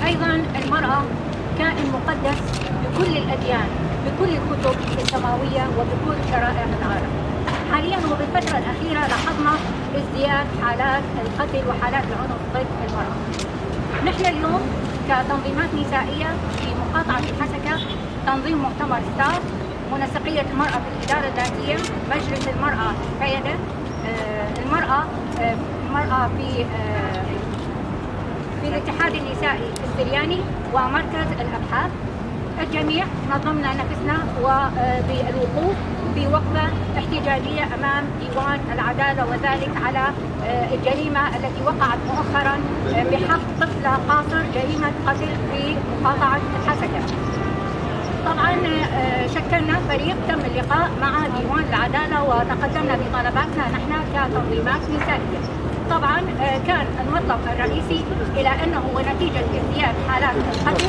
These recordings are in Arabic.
أيضا المرأة كائن مقدس بكل الأديان، بكل الكتب السماوية وبكل شرائع العالم. حاليا وبالفترة الأخيرة لاحظنا ازدياد حالات القتل وحالات العنف ضد المرأة. نحن اليوم كتنظيمات نسائية في مقاطعة الحسكة، تنظيم مؤتمر ستار، منسقية المرأة في الإدارة الذاتية، مجلس المرأة القيادة، المرأة في الاتحاد النسائي السرياني ومركز الأبحاث، الجميع نظمنا نفسنا وبالوقوف بوقفة احتجاجية أمام ديوان العدالة، وذلك على الجريمة التي وقعت مؤخرا بحق طفلة قاصر، جريمة قتل في مقاطعة الحسكة. طبعا شكلنا فريق تم اللقاء مع ديوان العدالة وتقدمنا بطلباتنا نحن كتنظيمات نسائية. طبعا كان المطلب الرئيسي إلى أنه ونتيجة ازدياد حالات القتل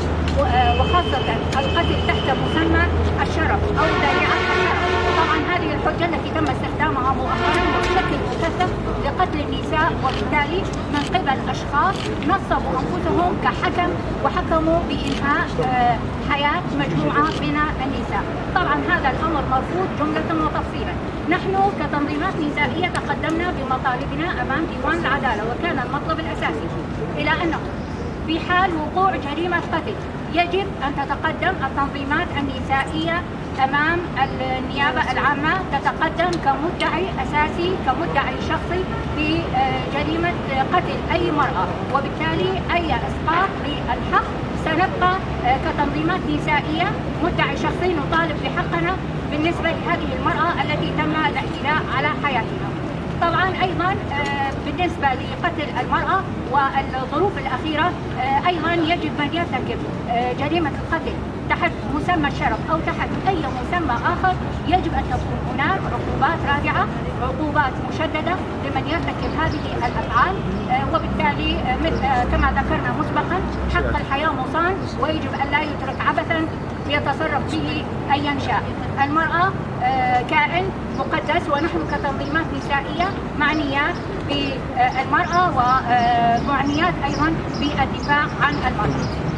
وخاصة القتل تحت مسمى الشرف أو ذريعة الشرف. طبعا هذه الحجة التي تم استخدامها مؤخرا بشكل مكثف لقتل النساء، وبالتالي من قبل أشخاص نصبوا أنفسهم كحكم وحكموا بإنهاء حياة مجموعة من النساء. طبعا هذا الأمر مرفوض جملة وتفصيلا. نحن كتنظيمات نسائية تقدمنا بمطالبنا أمام ديوان العدالة، وكان المطلب الأساسي إلى أنه في حال وقوع جريمة قتل يجب أن تتقدم التنظيمات النسائية أمام النيابة العامة، تتقدم كمدعي أساسي، كمدعي شخصي في جريمة قتل أي مرأة، وبالتالي أي إسقاط للحق سنبقى كتنظيمات نسائية مدعي شخصي نطالب بحقنا بالنسبة لهذه المرأة التي تم الاعتداء على حياتها. طبعا أيضا بالنسبة لقتل المرأة والظروف الأخيرة أيضا يجب من يرتكب جريمة القتل تحت مسمى الشرف أو تحت أي مسمى آخر يجب أن تكون هناك عقوبات رادعة، عقوبات مشددة لمن يرتكب هذه الأفعال، وبالتالي كما ذكرنا مسبقا حق الحياة مصان ويجب أن لا يترك عبثا يتصرف به أيا شاء. المرأة كائن مقدس، ونحن كتنظيمات نسائية معنيات بالمرأة ومعنيات أيضا بالدفاع عن المرأة.